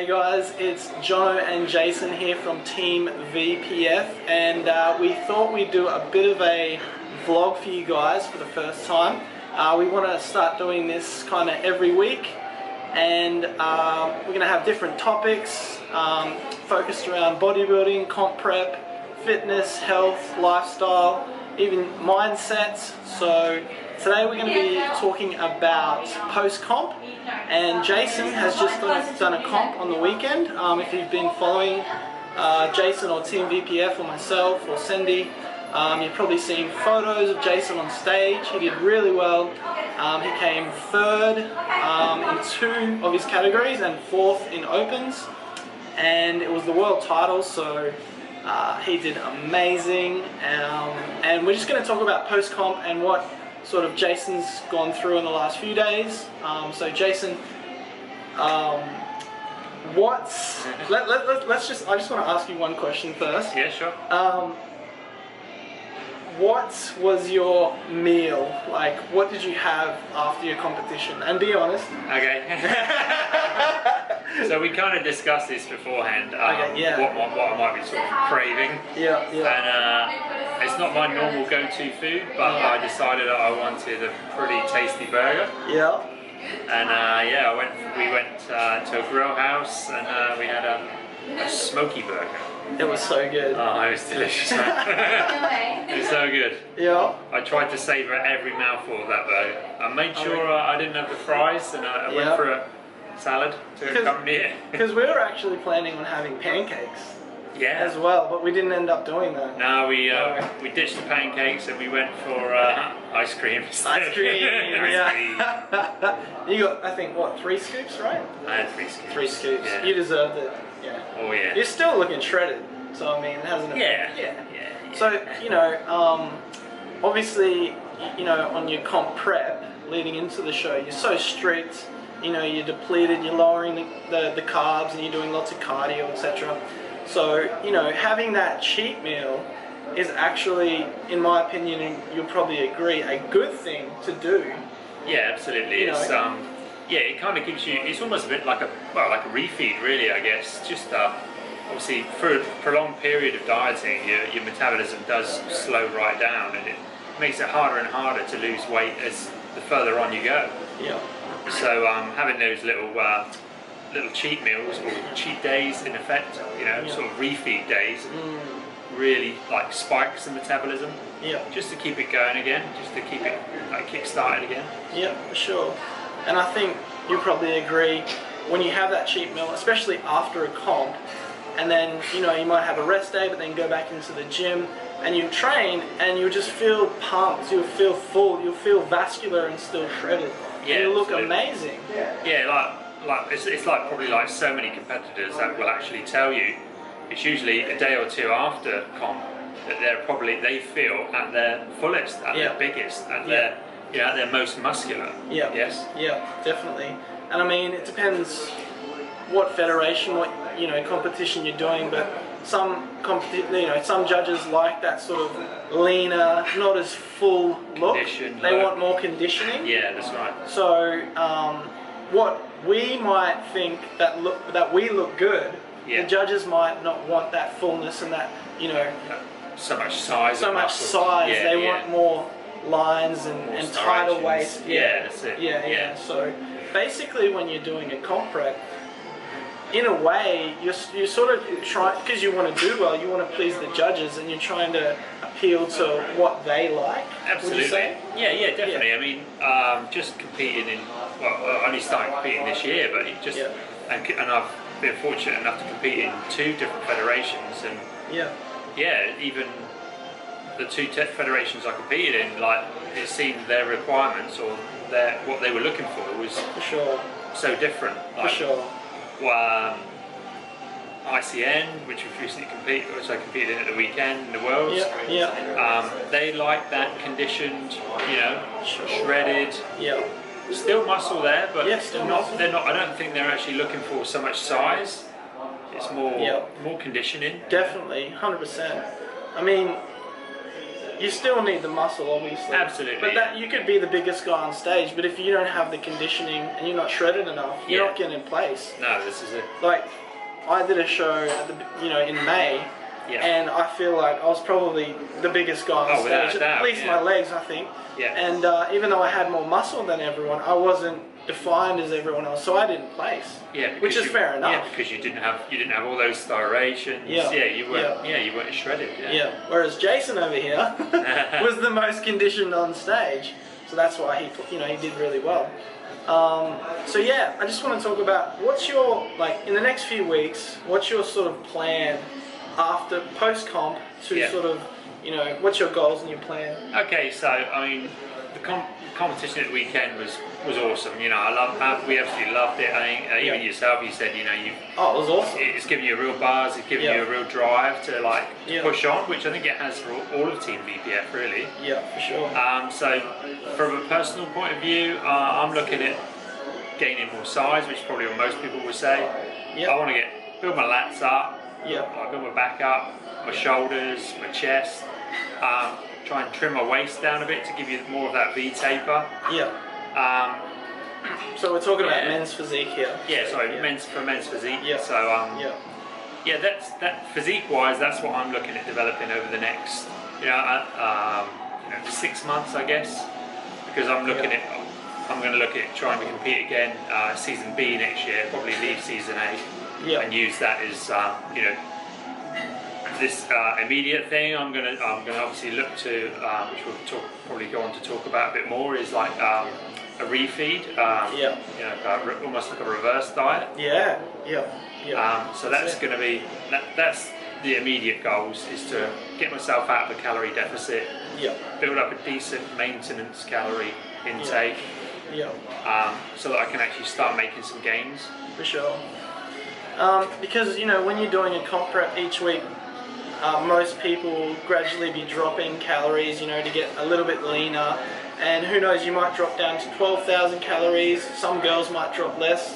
Hey guys, it's Jono and Jason here from Team VPF, and we thought we'd do a bit of a vlog for you guys for the first time. We want to start doing this kind of every week, and we're going to have different topics focused around bodybuilding, comp prep, fitness, health, lifestyle, even mindsets. So today we're going to be talking about post-comp, and Jason has just done a comp on the weekend. If you've been following Jason or Team VPF or myself or Cindy, you've probably seen photos of Jason on stage. He did really well. He came third in 2 of his categories and 4th in opens, and it was the world title, so he did amazing. And we're just going to talk about post-comp and what sort of Jason's gone through in the last few days. So Jason, I just want to ask you one question first. Yeah, sure. What was your meal? Like, what did you have after your competition? And be honest. Okay. So we kind of discussed this beforehand. Okay, yeah. What I might be sort of craving. Yeah, yeah. And it's not my normal go-to food, but I decided that I wanted a pretty tasty burger. Yeah. And yeah, we went to a grill house, and we had a smoky burger. It was so good. Oh, it was delicious. It was so good. Yeah. I tried to savour every mouthful of that burger. I made sure I didn't have the fries, and I went for a salad to accompany it. Because we were actually planning on having pancakes. Yeah. As well, but we didn't end up doing that. No, we ditched the pancakes and we went for ice cream. Ice cream, yeah. You got, I think, what, 3 scoops, right? I had 3 scoops. 3 scoops. Yeah. You deserved it. Yeah. Oh yeah. You're still looking shredded, so I mean, it hasn't. Yeah. So you know, obviously, you know, on your comp prep leading into the show, you're so strict. You know, you're depleted. You're lowering the carbs, and you're doing lots of cardio, etc. So, you know, having that cheat meal is actually, in my opinion, and you'll probably agree, a good thing to do. Yeah, absolutely. It's yeah, it kind of gives you. It's almost a bit like a refeed, really. I guess just obviously for a prolonged period of dieting, your metabolism does slow right down, and it makes it harder and harder to lose weight as the further on you go. Yeah. So having those little cheat meals or cheat days, in effect, you know, sort of refeed days, really like spikes the metabolism. Yeah. Just to keep it going again, just to keep it like kick-started again. Yeah, for sure. And I think you probably agree, when you have that cheat meal, especially after a comp, and then, you know, you might have a rest day, but then go back into the gym and you train, and you'll just feel pumped, you'll feel full, you'll feel vascular and still shredded. Yeah, and you'll look amazing. Yeah, it's like probably like so many competitors that will actually tell you it's usually a day or 2 after comp that they feel at their fullest, at their biggest, at their at their most muscular. Yeah. Yes. Yeah, definitely. And I mean, it depends what federation, what competition you're doing, but some judges like that sort of leaner, not as full look. They want more conditioning. Yeah, that's right. So what we might think that we look good, the judges might not want that fullness and that, so much size. They want more lines and tighter waist. Yeah, that's it. Yeah. So basically, when you're doing a comp prep, in a way, you're sort of trying, because you want to do well, you want to please the judges, and you're trying to appeal to what they like. Absolutely. Would you say? Yeah, definitely. Yeah. I mean, just competing I only started competing this year, but it just and I've been fortunate enough to compete in 2 different federations, and even the 2 federations I competed in, like, it seemed their requirements or what they were looking for was so different. Like, ICN, which we've recently I competed in at the weekend in the Worlds. They like that conditioned, shredded. Still muscle there, but they're not. I don't think they're actually looking for so much size. It's more conditioning. Definitely, 100%. I mean, You still need the muscle, obviously. Absolutely. But that you could be the biggest guy on stage, but if you don't have the conditioning and you're not shredded enough, you're not getting in place. No, this is it. Like, I did a show at the, in May, and I feel like I was probably the biggest guy on stage. At least my legs, I think. Yeah. And even though I had more muscle than everyone, I wasn't defined as everyone else, so I didn't place. Yeah, which is fair enough. Yeah, because you didn't have all those styrations. Yeah, you weren't shredded. Yeah. Whereas Jason over here was the most conditioned on stage, so that's why he did really well. So yeah, I just want to talk about what's your, like, in the next few weeks, what's your sort of plan after post comp to sort of, what's your goals and your plan? Okay, so I mean, the competition at the weekend was awesome. We absolutely loved it. I think even yourself, you said, oh, it was awesome. It's given you a real buzz. It's given you a real drive to push on, which I think it has for all of Team VPF, really. Yeah, for sure. So from a personal point of view, I'm looking at gaining more size, which is probably what most people would say. I want to build my lats up. I build my back up, my shoulders, my chest. Try and trim my waist down a bit to give you more of that V taper. So we're talking about men's physique here. Men's physique. So that's physique-wise. That's what I'm looking at developing over the next, 6 months, I guess, because I'm looking at. I'm going to look at trying to compete again season B next year. Probably leave season A and use that as this immediate thing. I'm going to obviously look to, which we'll probably go on to talk about a bit more, is like a refeed. Almost like a reverse diet. So that's going to be that's the immediate goals, is to get myself out of a calorie deficit. Build up a decent maintenance calorie intake. So that I can actually start making some gains. For sure. Because when you're doing a comp prep each week, most people will gradually be dropping calories, to get a little bit leaner. And who knows, you might drop down to 12,000 calories. Some girls might drop less,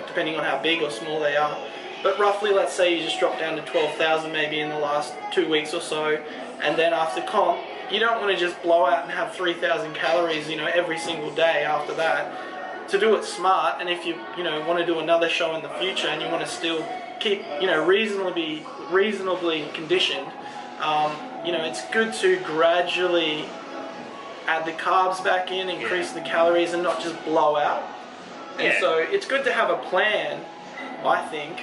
depending on how big or small they are. But roughly, let's say you just drop down to 12,000 maybe in the last 2 weeks or so, and then after comp, you don't want to just blow out and have 3,000 calories, every single day after that. To do it smart, and if you, want to do another show in the future and you want to still keep, reasonably conditioned, it's good to gradually add the carbs back in, increase the calories, and not just blow out. And so it's good to have a plan, I think.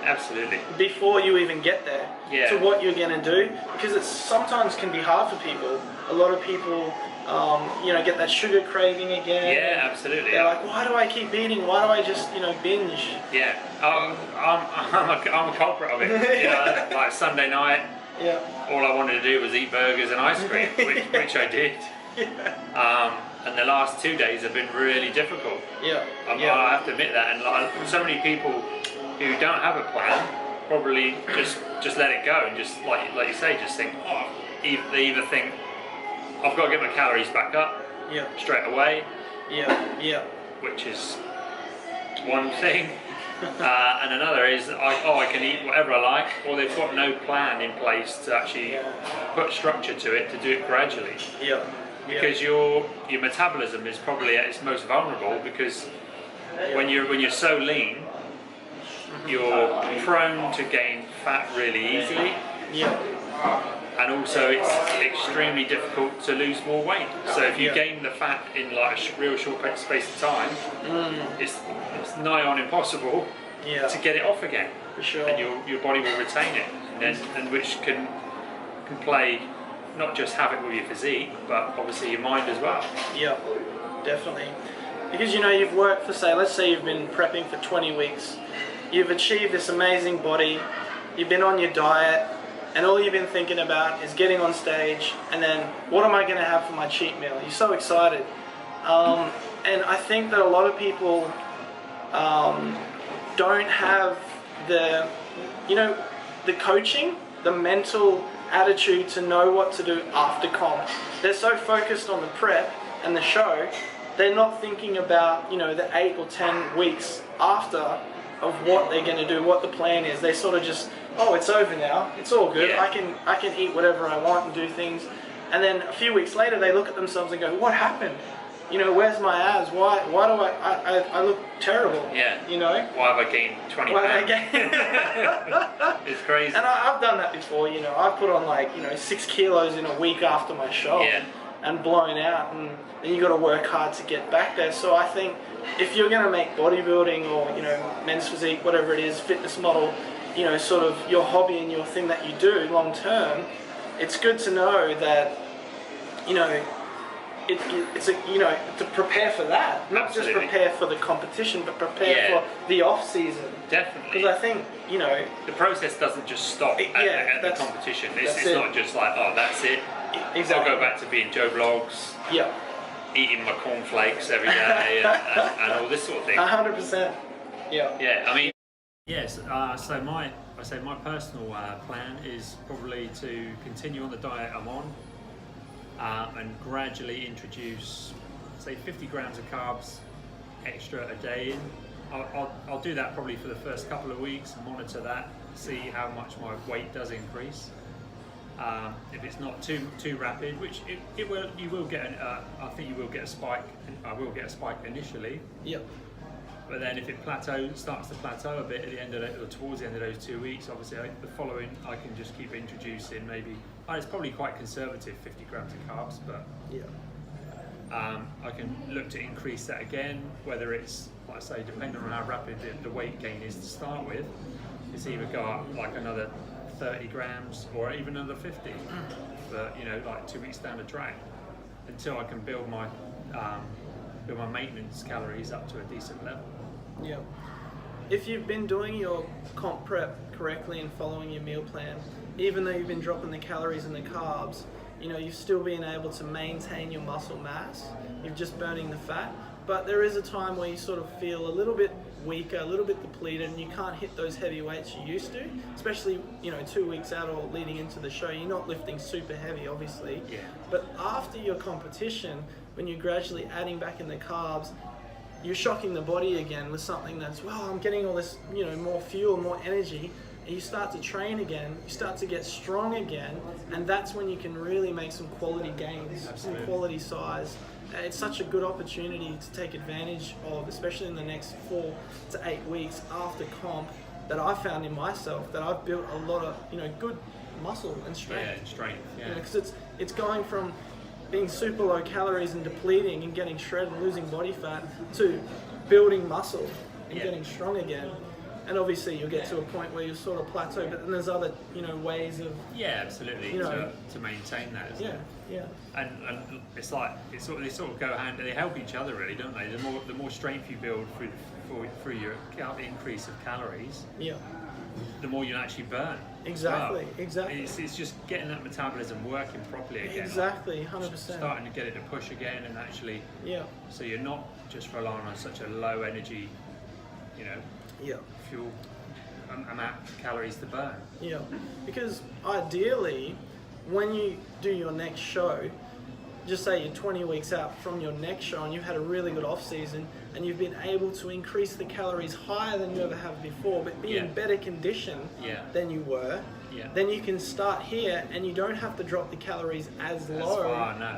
Absolutely. Before you even get there, to what you're going to do, because it sometimes can be hard for people. A lot of people, get that sugar craving again. Yeah, absolutely. They're like, why do I keep eating? Why do I just, binge? Yeah, I'm a culprit of it. Like Sunday night, all I wanted to do was eat burgers and ice cream, which I did. And the last 2 days have been really difficult. I have to admit that. And so many people who don't have a plan probably just let it go and just like you say, just think, they either think I've got to get my calories back up straight away, which is one thing, and another is I can eat whatever I like, or they've got no plan in place to actually put structure to it, to do it gradually. Because your metabolism is probably at its most vulnerable, because when you're so lean, you're prone to gain fat really easily. And also it's extremely difficult to lose more weight. So if you gain the fat in like a real short space of time, it's nigh on impossible to get it off again. For sure. And your body will retain it, and which can play not just havoc with your physique, but obviously your mind as well. Yeah, definitely. Because you've worked for, let's say you've been prepping for 20 weeks, you've achieved this amazing body, you've been on your diet, and all you've been thinking about is getting on stage, and then what am I going to have for my cheat meal? You're so excited. And I think that a lot of people don't have the coaching, the mental attitude to know what to do after comp. They're so focused on the prep and the show, they're not thinking about the 8 or 10 weeks after of what they're going to do, what the plan is. They sort of just oh, it's over now. It's all good. Yeah. I can eat whatever I want and do things. And then a few weeks later, they look at themselves and go, what happened? You know, where's my abs? Why do I look terrible? Yeah. You know? Why have I gained 20 pounds? It's crazy. And I've done that before, you know. I've put on like, 6 kilos in a week after my show. Yeah. And blown out, and then you got to work hard to get back there. So I think if you're going to make bodybuilding or, men's physique, whatever it is, fitness model, sort of your hobby and your thing that you do long term, it's good to know that, it's to prepare for that, not Absolutely. just prepare for the competition, but prepare for the off season. Definitely. Because I think the process doesn't just stop at the competition. It's not just like, oh, that's it. Exactly. I'll go back to being Joe Blogs. Yeah. Eating my cornflakes every day and all this sort of thing. 100%. Yeah. Yeah. I mean. Yes. So my personal plan is probably to continue on the diet I'm on. And gradually introduce, say, 50 grams of carbs extra a day in. I'll do that probably for the first couple of weeks, monitor that, see how much my weight does increase. If it's not too rapid, which it will, you will get. I think you will get a spike. I will get a spike initially. Yep. But then if it starts to plateau a bit at the end of or towards the end of those 2 weeks, obviously the following I can just keep introducing maybe. It's probably quite conservative, 50 grams of carbs, but yeah. I can look to increase that again. Whether it's, like I say, depending on how rapid the weight gain is to start with, it's either go up like another 30 grams or even another 50 for like 2 weeks down the track until I can build my maintenance calories up to a decent level. Yeah. If you've been doing your comp prep correctly and following your meal plan, even though you've been dropping the calories and the carbs, you've still been able to maintain your muscle mass. You're just burning the fat. But there is a time where you sort of feel a little bit weaker, a little bit depleted, and you can't hit those heavy weights you used to, especially 2 weeks out or leading into the show. You're not lifting super heavy, obviously. Yeah. But after your competition, when you're gradually adding back in the carbs, you're shocking the body again with something that's, I'm getting all this, more fuel, more energy, and you start to train again, you start to get strong again, and that's when you can really make some quality gains, some quality size. It's such a good opportunity to take advantage of, especially in the next 4 to 8 weeks after comp, that I found in myself, that I've built a lot of, good muscle and strength. Yeah, and strength, yeah. Because it's going from being super low calories and depleting and getting shredded and losing body fat to building muscle and getting strong again. And obviously you'll get to a point where you sort of plateau, but then there's other, ways of... Yeah, absolutely, to maintain that, isn't it? Yeah. And it's like, they sort of go hand, they help each other really, don't they? The more strength you build through your increase of calories, the more you actually burn. Exactly. It's just getting that metabolism working properly again. Exactly, 100%. Starting to get it to push again and actually... Yeah. So you're not just relying on such a low energy, fuel amount of calories to burn. Yeah, because ideally, when you do your next show, just say you're 20 weeks out from your next show and you've had a really good off season and you've been able to increase the calories higher than you ever have before, but be in better condition than you were, then you can start here and you don't have to drop the calories as low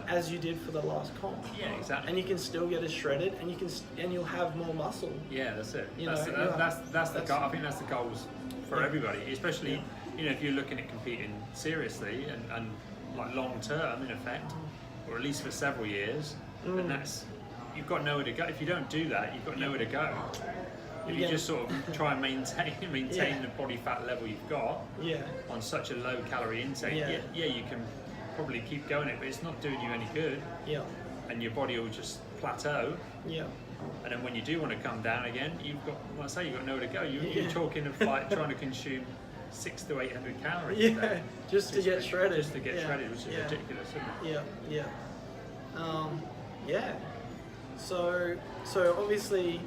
as you did for the last comp. Yeah, exactly. And you can still get as shredded and you'll have more muscle. Yeah, that's it. That's the goal. I think that's the goals for everybody, especially if you're looking at competing seriously and like long term in effect. Or at least for several years, and that's, you've got nowhere to go. If you don't do that, you've got nowhere to go. If you just sort of try and maintain the body fat level you've got on such a low calorie intake, you can probably keep going it, but it's not doing you any good. And your body will just plateau. And then when you do want to come down again, you've got nowhere to go. You're talking of like trying to consume 600 to 800 calories a day. Just to get shredded. Just to get shredded, which is ridiculous, isn't it? So obviously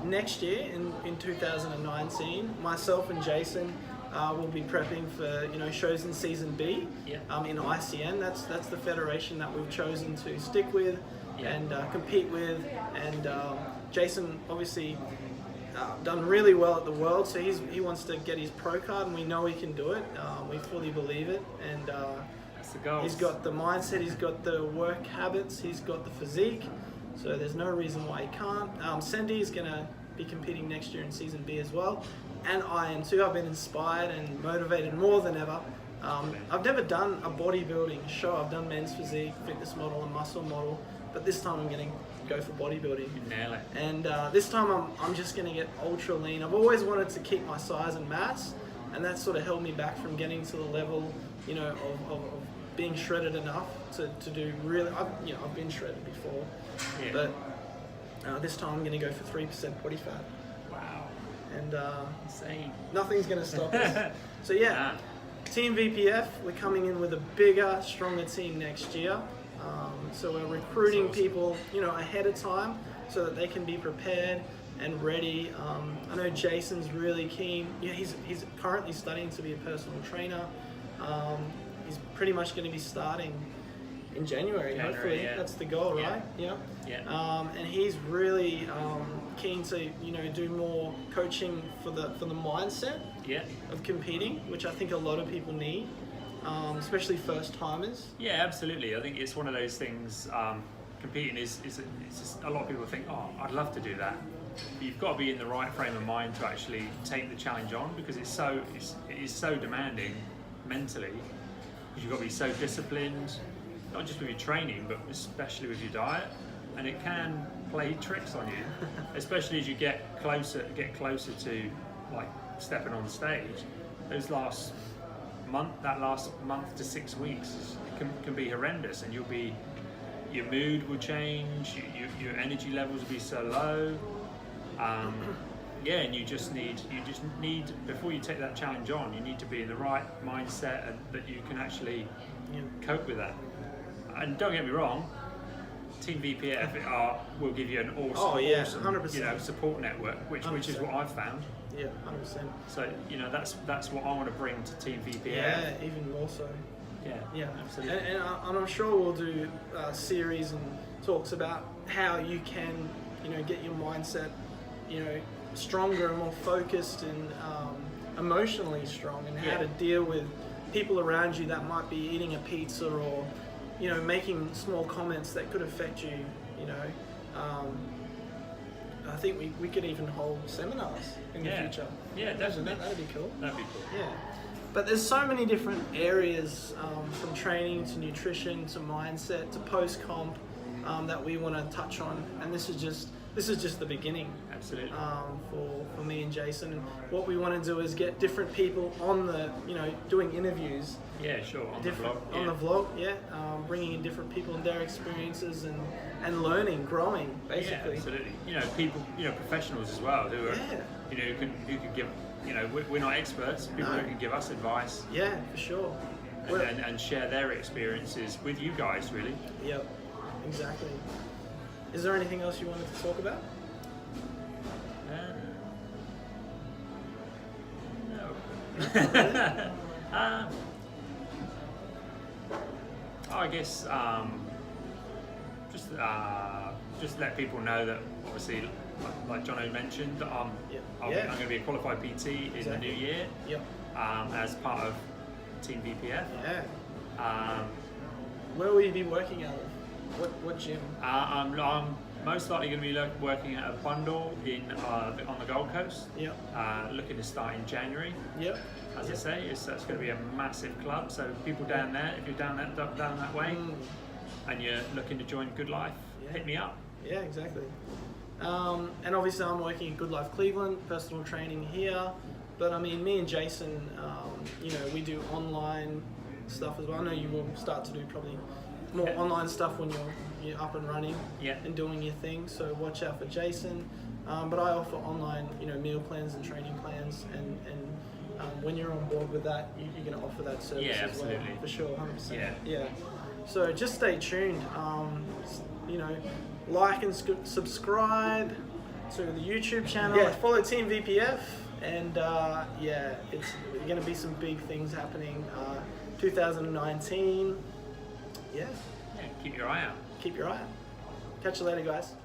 next year in 2019, myself and Jason will be prepping for shows in Season B in ICN. That's the federation that we've chosen to stick with and compete with. And Jason obviously done really well at the World, so he wants to get his pro card, and we know he can do it. We fully believe it, and that's the goal. He's got the mindset, he's got the work habits, he's got the physique, so there's no reason why he can't. Sendy is going to be competing next year in Season B as well, and I am too. I've been inspired and motivated more than ever. I've never done a bodybuilding show. I've done men's physique, fitness model and muscle model, but this time I'm going to go for bodybuilding. You nail it. And this time I'm just going to get ultra lean. I've always wanted to keep my size and mass, and that sort of held me back from getting to the level, you know, of being shredded enough to do really. I've been shredded before, but this time I'm going to go for 3% body fat. Wow. And insane. Nothing's going to stop us. So yeah. Team VPF, we're coming in with a bigger, stronger team next year. So we're recruiting people, you know, ahead of time so that they can be prepared and ready. I know Jason's really keen. Yeah, he's currently studying to be a personal trainer. He's pretty much going to be starting in January, hopefully. Yeah. That's the goal, right? Yeah. And he's really keen to, you know, do more coaching for the mindset of competing, which I think a lot of people need, especially first timers. Yeah, absolutely. I think it's one of those things. Competing is just, a lot of people think, oh, I'd love to do that. But you've got to be in the right frame of mind to actually take the challenge on, because it is so demanding mentally. You've got to be so disciplined, not just with your training, but especially with your diet, and it can play tricks on you, especially as you get closer to like stepping on the stage. That last month to 6 weeks can be horrendous, and your mood will change, your energy levels will be so low. And you just need before you take that challenge on, you need to be in the right mindset and that you can actually cope with that. And don't get me wrong, Team VPF will give you an awesome 100%. Support network, which is what I've found. Yeah, 100%. So that's what I want to bring to Team VPF. Yeah, even more so. Yeah, absolutely. And I'm sure we'll do series and talks about how you can, you know, get your mindset, you know, stronger and more focused and emotionally strong, and how to deal with people around you that might be eating a pizza or, you know, making small comments that could affect you, you know. I think we could even hold seminars in the future. Yeah, definitely. That'd be cool. That'd be cool. Yeah. But there's so many different areas, from training to nutrition to mindset to post-comp, that we want to touch on, and this is just the beginning. Absolutely. For me and Jason, and what we want to do is get different people on the, you know, doing interviews. Yeah, sure. On the vlog, bringing in different people and their experiences and learning, growing, basically. Yeah, absolutely. You know, people, you know, professionals as well who are, you know, who can give. You know, we're not experts. People who can give us advice. Yeah, for sure. And share their experiences with you guys, really. Yep, exactly. Is there anything else you wanted to talk about? No. I guess just let people know that obviously, like Jono mentioned, I'm going to be a qualified PT in the new year. As part of Team VPF. Where will you be working out of? What gym? I'm most likely going to be working at a bundle on the Gold Coast. Looking to start in January. As I say, that's going to be a massive club. So people down there, if you're down that way, and you're looking to join Good Life, hit me up. Yeah, exactly. And obviously I'm working at Good Life Cleveland, personal training here. But I mean, me and Jason, you know, we do online stuff as well. I know you will start to do probably more online stuff when you're up and running and doing your thing. So watch out for Jason. But I offer online, you know, meal plans and training plans, and when you're on board with that, you're going to offer that service as well, for sure, 100%. Yeah. So just stay tuned. You know, like and subscribe to the YouTube channel. Follow Team VPF, and it's going to be some big things happening. 2019. Yeah. Keep your eye out. Keep your eye out. Catch you later, guys.